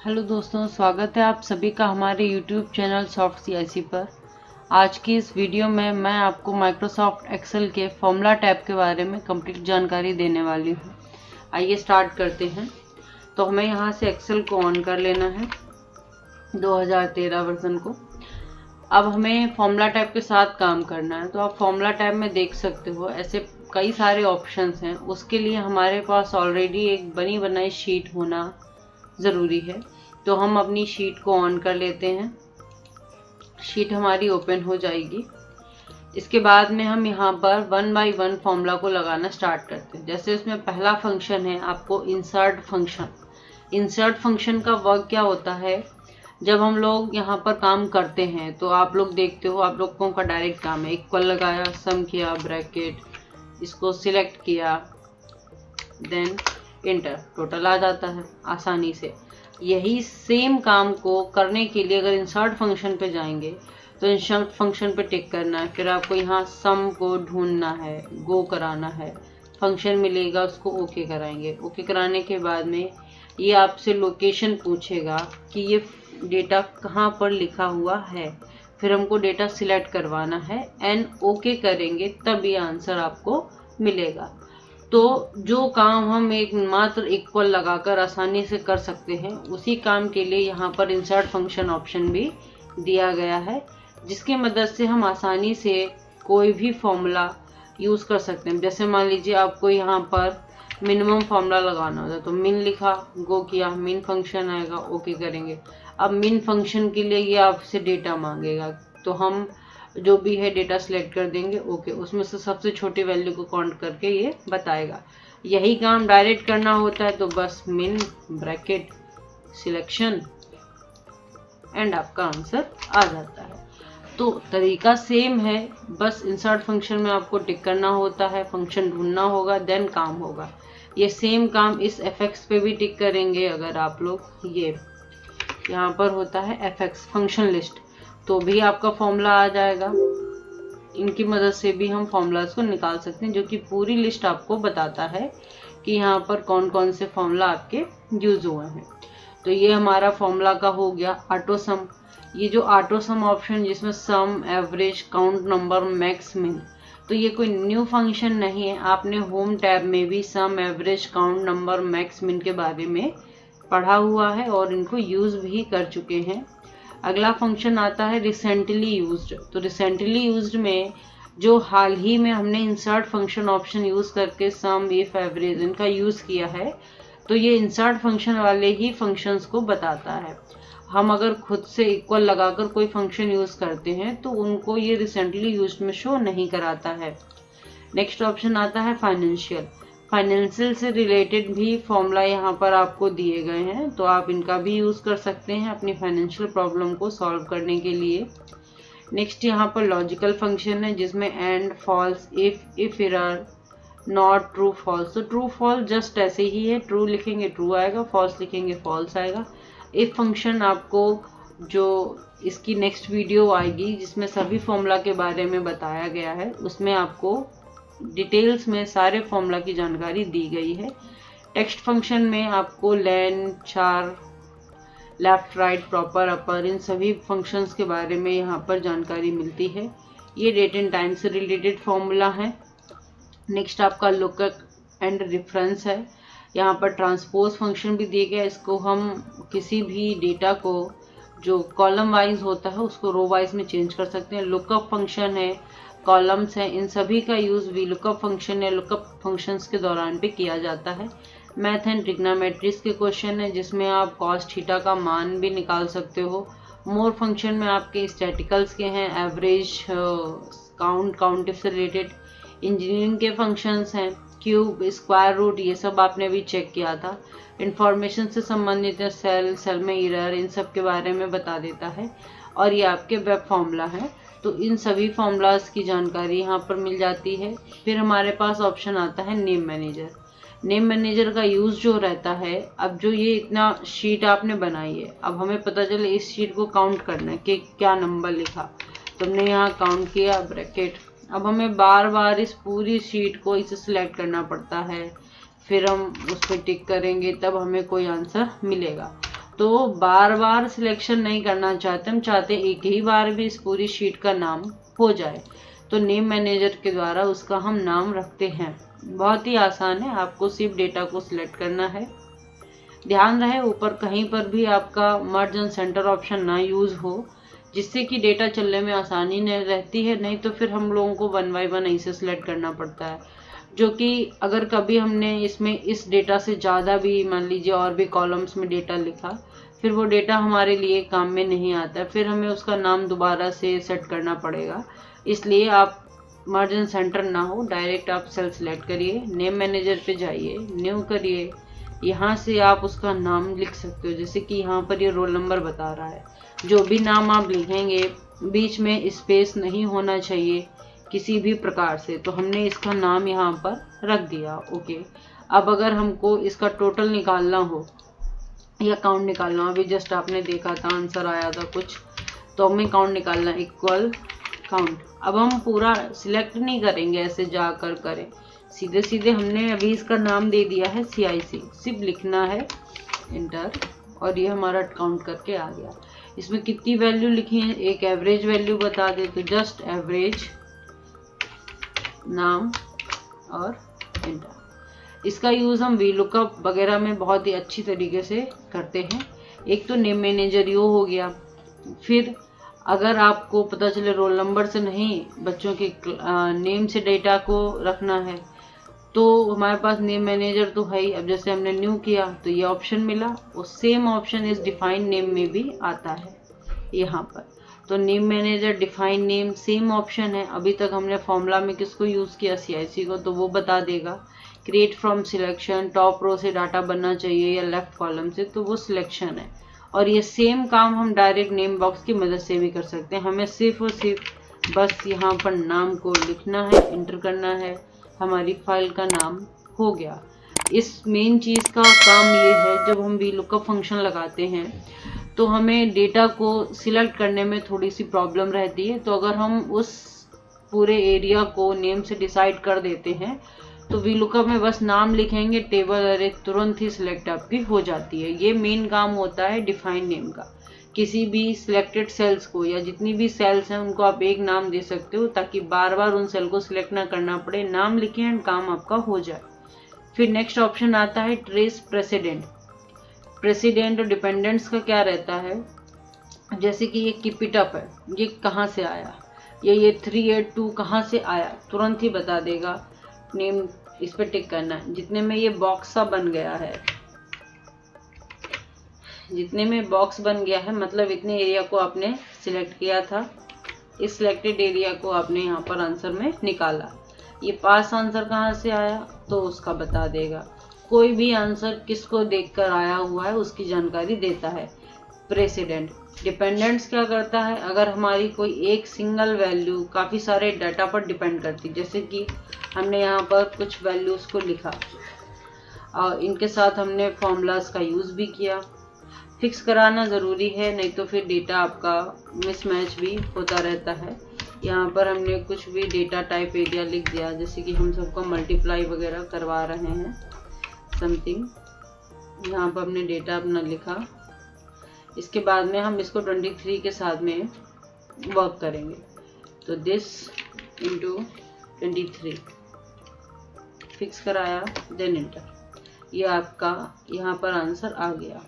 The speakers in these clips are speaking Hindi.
हेलो दोस्तों, स्वागत है आप सभी का हमारे YouTube चैनल सॉफ्ट CIC पर। आज की इस वीडियो में मैं आपको माइक्रोसॉफ्ट एक्सेल के फॉर्मूला टैब के बारे में कंप्लीट जानकारी देने वाली हूँ। आइए स्टार्ट करते हैं। तो हमें यहाँ से एक्सेल को ऑन कर लेना है 2013 वर्जन को। अब हमें फॉर्मूला टैब के साथ काम करना है। तो आप फॉर्मूला टैब में देख सकते हो ऐसे कई सारे ऑप्शंस हैं। उसके लिए हमारे पास ऑलरेडी एक बनी बनाई शीट होना ज़रूरी है। तो हम अपनी शीट को ऑन कर लेते हैं। शीट हमारी ओपन हो जाएगी। इसके बाद में हम यहाँ पर 1 बाय 1 फॉर्मूला को लगाना स्टार्ट करते हैं। जैसे इसमें पहला फंक्शन है आपको इंसर्ट फंक्शन। इंसर्ट फंक्शन का वर्क क्या होता है, जब हम लोग यहाँ पर काम करते हैं तो आप लोग देखते हो, आप लोगों का डायरेक्ट काम है, इक्वल लगाया, सम किया, ब्रैकेट, इसको सिलेक्ट किया, देन इंटर, टोटल आ जाता है आसानी से। यही सेम काम को करने के लिए अगर इंसर्ट फंक्शन पे जाएंगे तो इंसर्ट फंक्शन पे टिक करना है। फिर आपको यहाँ सम को ढूंढना है, गो कराना है, फंक्शन मिलेगा उसको ओके कराएंगे। ओके कराने के बाद में ये आपसे लोकेशन पूछेगा कि ये डेटा कहाँ पर लिखा हुआ है। फिर हमको डेटा सिलेक्ट करवाना है एंड ओके करेंगे, तब ये आंसर आपको मिलेगा। तो जो काम हम एक मात्र इक्वल लगाकर आसानी से कर सकते हैं, उसी काम के लिए यहाँ पर इंसर्ट फंक्शन ऑप्शन भी दिया गया है, जिसकी मदद से हम आसानी से कोई भी फॉर्मूला यूज़ कर सकते हैं। जैसे मान लीजिए आपको यहाँ पर मिनिमम फॉर्मूला लगाना होता है, तो मिन लिखा, गो किया, मिन फंक्शन आएगा, ओके करेंगे। अब मिन फंक्शन के लिए ये आपसे डेटा मांगेगा, तो हम जो भी है डेटा सिलेक्ट कर देंगे, ओके, उसमें से सबसे छोटी वैल्यू को काउंट करके ये बताएगा। यही काम डायरेक्ट करना होता है तो बस मिन ब्रैकेट सिलेक्शन एंड आपका आंसर आ जाता है। तो तरीका सेम है, बस इंसर्ट फंक्शन में आपको टिक करना होता है, फंक्शन ढूंढना होगा, देन काम होगा। ये सेम काम इस fx पे भी टिक करेंगे अगर आप लोग, ये यहाँ पर होता है fx फंक्शन लिस्ट, तो भी आपका फॉर्मूला आ जाएगा। इनकी मदद से भी हम फॉर्मूलाज को निकाल सकते हैं, जो कि पूरी लिस्ट आपको बताता है कि यहाँ पर कौन कौन से फॉर्मूला आपके यूज हुए हैं। तो ये हमारा फॉर्मूला का हो गया ऑटो सम। ये जो ऑटो सम ऑप्शन जिसमें सम, एवरेज, काउंट नंबर, मैक्स, मिन, तो ये कोई न्यू फंक्शन नहीं है। आपने होम टैब में भी सम, एवरेज, काउंट नंबर, मैक्स, मिन के बारे में पढ़ा हुआ है और इनको यूज भी कर चुके हैं। अगला फंक्शन आता है रिसेंटली यूज्ड। तो रिसेंटली यूज्ड में जो हाल ही में हमने इंसर्ट फंक्शन ऑप्शन यूज करके सम, इफ, एवरेज इनका यूज किया है, तो ये इंसर्ट फंक्शन वाले ही फंक्शंस को बताता है। हम अगर खुद से इक्वल लगाकर कोई फंक्शन यूज करते हैं तो उनको ये रिसेंटली यूज्ड में शो नहीं कराता है। नेक्स्ट ऑप्शन आता है फाइनेंशियल। फाइनेंशियल से रिलेटेड भी फॉर्मूला यहाँ पर आपको दिए गए हैं, तो आप इनका भी यूज़ कर सकते हैं अपनी फाइनेंशियल प्रॉब्लम को सॉल्व करने के लिए। नेक्स्ट यहाँ पर लॉजिकल फंक्शन है, जिसमें and, false, if error, not, true, false. तो ट्रू फॉल्स जस्ट ऐसे ही है, ट्रू लिखेंगे ट्रू आएगा, फॉल्स लिखेंगे फॉल्स आएगा। इफ फंक्शन आपको जो इसकी नेक्स्ट वीडियो आएगी जिसमें सभी फॉर्मूला के बारे में बताया गया है, उसमें आपको डिटेल्स में सारे फॉर्मूला की जानकारी दी गई है। टेक्स्ट फंक्शन में आपको लेन, चार, लेफ्ट, राइट, प्रॉपर, अपर, इन सभी फंक्शंस के बारे में यहाँ पर जानकारी मिलती है। ये डेट एंड टाइम से रिलेटेड फॉर्मूला है। नेक्स्ट आपका लुकअप एंड रेफरेंस है। यहाँ पर ट्रांसपोज फंक्शन भी दिए गया, इसको हम किसी भी डेटा को जो कॉलम वाइज होता है उसको रो वाइज में चेंज कर सकते हैं। लुकअप फंक्शन है, कॉलम्स हैं, इन सभी का यूज़ भी लुकअप फंक्शन या लुकअप फंक्शंस के दौरान भी किया जाता है। मैथ एंड ट्रिग्नोमेट्रीज के क्वेश्चन है, जिसमें आप कॉस थीटा का मान भी निकाल सकते हो। मोर फंक्शन में आपके स्टैटिकल्स के हैं, एवरेज, काउंट, काउंट से रिलेटेड। इंजीनियरिंग के फंक्शंस हैं, क्यूब, स्क्वायर रूट, ये सब आपने भी चेक किया था। इंफॉर्मेशन से संबंधित है, सेल, सेल में एरर, इन सब के बारे में बता देता है। और ये आपके वेब फॉर्मूला है, तो इन सभी फॉर्मूलाज की जानकारी यहाँ पर मिल जाती है। फिर हमारे पास ऑप्शन आता है नेम मैनेजर। नेम मैनेजर का यूज़ जो रहता है, अब जो ये इतना शीट आपने बनाई है, अब हमें पता चले इस शीट को काउंट करना है कि क्या नंबर लिखा, तुमने यहाँ काउंट किया, ब्रैकेट। अब हमें बार बार इस पूरी शीट को इसे सिलेक्ट करना पड़ता है, फिर हम उस पर टिक करेंगे तब हमें कोई आंसर मिलेगा। तो बार बार सिलेक्शन नहीं करना चाहते, हम चाहते एक ही बार भी इस पूरी शीट का नाम हो जाए। तो नेम मैनेजर के द्वारा उसका हम नाम रखते हैं। बहुत ही आसान है, आपको सिर्फ डेटा को सिलेक्ट करना है। ध्यान रहे ऊपर कहीं पर भी आपका मर्ज एंड सेंटर ऑप्शन ना यूज हो, जिससे कि डेटा चलने में आसानी नहीं रहती है। नहीं तो फिर हम लोगों को 1 बाय 1 ऐसे सिलेक्ट करना पड़ता है, जो कि अगर कभी हमने इसमें इस डेटा से ज़्यादा भी मान लीजिए और भी कॉलम्स में डेटा लिखा, फिर वो डेटा हमारे लिए काम में नहीं आता, फिर हमें उसका नाम दोबारा से सेट करना पड़ेगा। इसलिए आप मर्ज एंड सेंटर ना हो, डायरेक्ट आप सेल सिलेक्ट करिए, नेम मैनेजर पे जाइए, न्यू करिए, यहाँ से आप उसका नाम लिख सकते हो। जैसे कि यहाँ पर ये रोल नंबर बता रहा है। जो भी नाम आप लिखेंगे बीच में स्पेस नहीं होना चाहिए किसी भी प्रकार से। तो हमने इसका नाम यहाँ पर रख दिया। ओके, अब अगर हमको इसका टोटल निकालना हो या काउंट निकालना हो, अभी जस्ट आपने देखा था आंसर आया था कुछ, तो हमें काउंट निकालना इक्वल काउंट। अब हम पूरा सिलेक्ट नहीं करेंगे ऐसे जाकर करें, सीधे सीधे हमने अभी इसका नाम दे दिया है CIC, सिर्फ लिखना है इंटर, और ये हमारा काउंट करके आ गया। इसमें कितनी वैल्यू लिखी है, एक एवरेज वैल्यू बता दे तो जस्ट एवरेज नाम और इंटर। इसका यूज़ हम VLOOKUP वगैरह में बहुत ही अच्छी तरीके से करते हैं। एक तो नेम मैनेजर यो हो गया। फिर अगर आपको पता चले रोल नंबर से नहीं, बच्चों के नेम से डेटा को रखना है, तो हमारे पास नेम मैनेजर तो है ही। अब जैसे हमने न्यू किया तो ये ऑप्शन मिला, और सेम ऑप्शन इस डिफाइन नेम में भी आता है यहाँ पर। तो name manager, define name, same option है। अभी तक हमने फॉर्मूला में किसको यूज़ किया, CIC को, तो वो बता देगा। Create from selection, top row से डाटा बनना चाहिए या लेफ्ट कॉलम से, तो वो सिलेक्शन है। और ये सेम काम हम डायरेक्ट नेम बॉक्स की मदद से भी कर सकते हैं। हमें सिर्फ और सिर्फ बस यहाँ पर नाम को लिखना है, इंटर करना है, हमारी फाइल का नाम हो गया। इस मेन चीज़ का काम ये है, जब हम VLOOKUP फंक्शन लगाते हैं तो हमें डेटा को सिलेक्ट करने में थोड़ी सी प्रॉब्लम रहती है। तो अगर हम उस पूरे एरिया को नेम से डिसाइड कर देते हैं तो VLOOKUP में बस नाम लिखेंगे, टेबल अरे तुरंत ही सिलेक्ट आपकी हो जाती है। ये मेन काम होता है डिफाइन नेम का। किसी भी सिलेक्टेड सेल्स को या जितनी भी सेल्स हैं उनको आप एक नाम दे सकते हो, ताकि बार बार उन सेल को सिलेक्ट ना करना पड़े। नाम लिखें एंड काम आपका हो जाए। फिर नेक्स्ट ऑप्शन आता है ट्रेस प्रेसिडेंट। प्रेसिडेंट और डिपेंडेंट्स का क्या रहता है, जैसे कि ये कीप इट अप है, ये कहाँ से आया, या ये 382 कहाँ से आया, तुरंत ही बता देगा। नेम इस पर टिक करना है। जितने में ये बॉक्स सा बन गया है, जितने में बॉक्स बन गया है मतलब इतने एरिया को आपने सिलेक्ट किया था। इस सिलेक्टेड एरिया को आपने यहाँ पर आंसर में निकाला। ये पास आंसर कहाँ से आया तो उसका बता देगा। कोई भी आंसर किसको देखकर आया हुआ है उसकी जानकारी देता है प्रेसिडेंट। डिपेंडेंट्स क्या करता है, अगर हमारी कोई एक सिंगल वैल्यू काफ़ी सारे डाटा पर डिपेंड करती, जैसे कि हमने यहाँ पर कुछ वैल्यूज़ को लिखा और इनके साथ हमने फॉर्मूलाज का यूज़ भी किया। फिक्स कराना ज़रूरी है, नहीं तो फिर डेटा आपका मिसमैच भी होता रहता है। यहाँ पर हमने कुछ भी डेटा टाइप एरिया लिख दिया, जैसे कि हम सबको मल्टीप्लाई वगैरह करवा रहे हैं समथिंग। यहाँ पर हमने डेटा अपना लिखा। इसके बाद में हम इसको 23 के साथ में वर्क करेंगे, तो दिस इंटू 23 फिक्स कराया, देन इंटर। ये आपका यहाँ पर आंसर आ गया।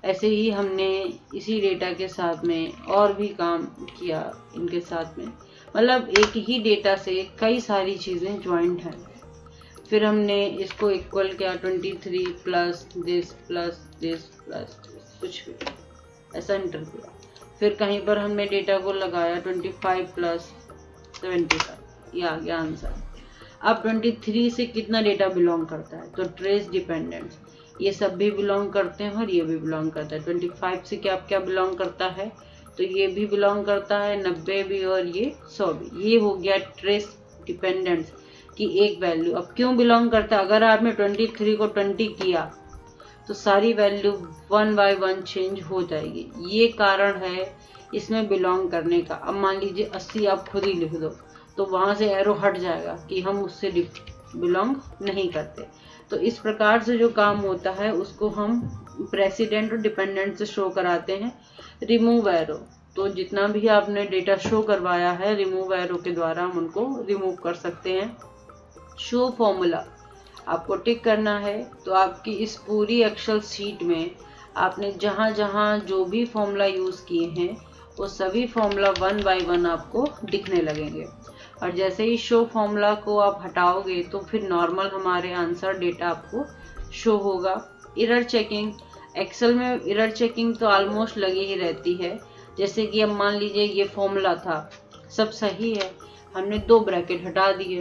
ऐसे ही हमने इसी डेटा के साथ में और भी काम किया इनके साथ में, मतलब एक ही डेटा से कई सारी चीज़ें ज्वाइंट हैं। फिर हमने इसको इक्वल किया 23 प्लस दिस कुछ भी ऐसा इंटर किया। फिर कहीं पर हमने डेटा को लगाया 25 प्लस 75, ये आ गया आंसर। अब 23 से कितना डेटा बिलोंग करता है, तो ट्रेस डिपेंडेंट्स ये सब भी बिलोंग करते हैं और ये भी बिलोंग करता है। 25 से क्या क्या बिलोंग करता है, तो ये भी बिलोंग करता है, 90 भी और ये 100 भी। ये हो गया ट्रेस डिपेंडेंट्स की एक वैल्यू। अब क्यों बिलोंग करता है, अगर आपने 23 को 20 किया तो सारी वैल्यू 1 बाय 1 चेंज हो जाएगी। ये कारण है इसमें बिलोंग करने का। अब मान लीजिए 80 आप खुद ही लिख दो तो वहाँ से एरो हट जाएगा कि हम उससे बिलोंग नहीं करते। तो इस प्रकार से जो काम होता है उसको हम प्रेसिडेंट और डिपेंडेंट से शो कराते हैं। रिमूव एरो, तो जितना भी आपने डेटा शो करवाया है रिमूव एरो के द्वारा हम उनको रिमूव कर सकते हैं। शो फॉर्मूला आपको टिक करना है। तो आपकी इस पूरी एक्सेल शीट में आपने जहां जहां जो भी फॉर्मूला यूज किए हैं वो सभी फॉर्मूला 1 बाय 1 आपको दिखने लगेंगे। और जैसे ही शो फॉर्मूला को आप हटाओगे तो फिर नॉर्मल हमारे आंसर डेटा आपको शो होगा। एरर चेकिंग, एक्सेल में एरर चेकिंग तो ऑलमोस्ट लगी ही रहती है। जैसे कि अब मान लीजिए ये फॉर्मूला था, सब सही है, हमने 2 ब्रैकेट हटा दिए,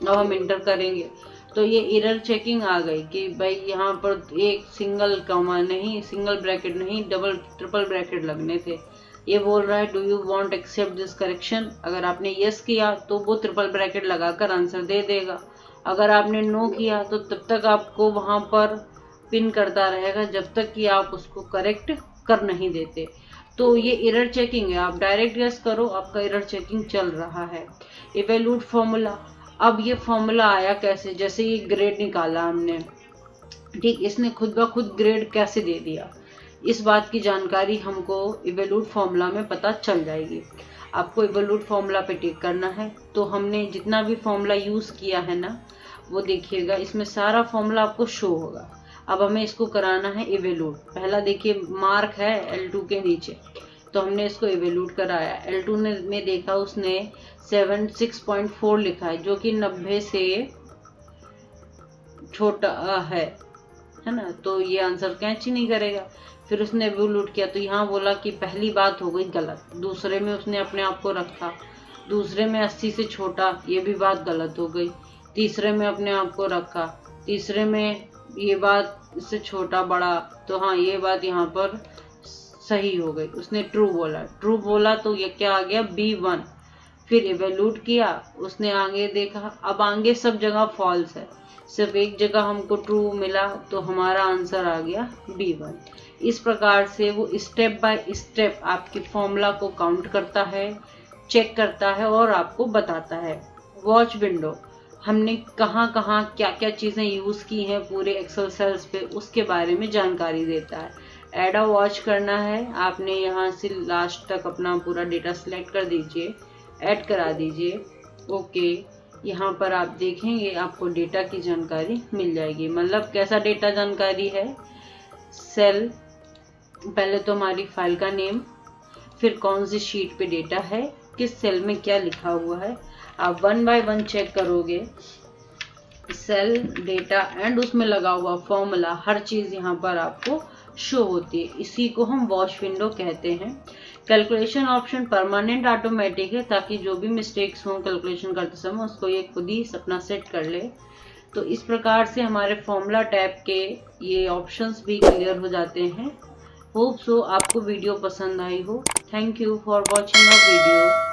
अब हम इंटर करेंगे तो ये एरर चेकिंग आ गई कि भाई यहाँ पर एक सिंगल कॉमा नहीं, सिंगल ब्रैकेट नहीं, डबल ट्रिपल ब्रैकेट लगने थे। ये बोल रहा है do you want accept this correction. अगर आपने यस किया तो वो ट्रिपल ब्रैकेट लगाकर आंसर दे देगा। अगर आपने नो किया तो तब तक आपको वहां पर पिन करता रहेगा जब तक कि आप उसको करेक्ट कर नहीं देते। तो ये एरर चेकिंग है, आप डायरेक्ट यस करो, आपका एरर चेकिंग चल रहा है। इवेल्यूट फॉर्मूला, अब ये फॉर्मूला आया कैसे, जैसे ये ग्रेड निकाला हमने, ठीक, इसने खुद ब खुद ग्रेड कैसे दे दिया, इस बात की जानकारी हमको इवेल्यूट फॉर्मूला में पता चल जाएगी। आपको इवेल्यूट फॉर्मूला पे टिक करना है। तो हमने जितना भी फॉर्मूला यूज किया है ना वो देखिएगा, इसमें सारा फॉर्मूला आपको शो होगा। अब हमें इसको कराना है इवेल्यूट। पहला देखिए मार्क है L2 के नीचे, तो हमने इसको इवेल्यूट कराया। L2 ने में देखा उसने 76.4 लिखा है जो कि 90 से छोटा है ना, तो ये आंसर कैच ही नहीं करेगा। फिर उसने इवेल्यूट किया तो यहाँ बोला कि पहली बात हो गई गलत, दूसरे में उसने अपने आप को रखा, दूसरे में 80 से छोटा, ये भी बात गलत हो गई। तीसरे में अपने आप को रखा, तीसरे में ये बात इससे छोटा बड़ा, तो हाँ ये बात यहाँ पर सही हो गई। उसने ट्रू बोला, ट्रू बोला तो ये क्या आ गया B1। फिर इवेल्यूट किया, उसने आगे देखा, अब आगे सब जगह फॉल्स है, सिर्फ एक जगह हमको ट्रू मिला तो हमारा आंसर आ गया B1। इस प्रकार से वो स्टेप बाय स्टेप आपके फॉर्मूला को काउंट करता है, चेक करता है और आपको बताता है। वॉच विंडो, हमने कहाँ कहाँ क्या क्या चीज़ें यूज़ की हैं पूरे एक्सेल सेल्स पे उसके बारे में जानकारी देता है। ऐड अ वॉच करना है, आपने यहाँ से लास्ट तक अपना पूरा डेटा सिलेक्ट कर दीजिए, ऐड करा दीजिए, ओके। यहाँ पर आप देखेंगे आपको डेटा की जानकारी मिल जाएगी। मतलब कैसा डेटा जानकारी है, सेल, पहले तो हमारी फाइल का नेम, फिर कौन सी शीट पे डेटा है, किस सेल में क्या लिखा हुआ है। आप 1 बाय 1 चेक करोगे, सेल, डेटा एंड उसमें लगा हुआ फॉर्मूला, हर चीज यहाँ पर आपको शो होती है। इसी को हम वॉच विंडो कहते हैं। कैलकुलेशन ऑप्शन परमानेंट ऑटोमेटिक है, ताकि जो भी मिस्टेक्स हों कैलकुलेशन करते समय उसको ये खुद ही अपना सेट कर ले। तो इस प्रकार से हमारे फॉर्मूला टैब के ये ऑप्शंस भी क्लियर हो जाते हैं। होप सो आपको वीडियो पसंद आई हो। Thank you for watching a video.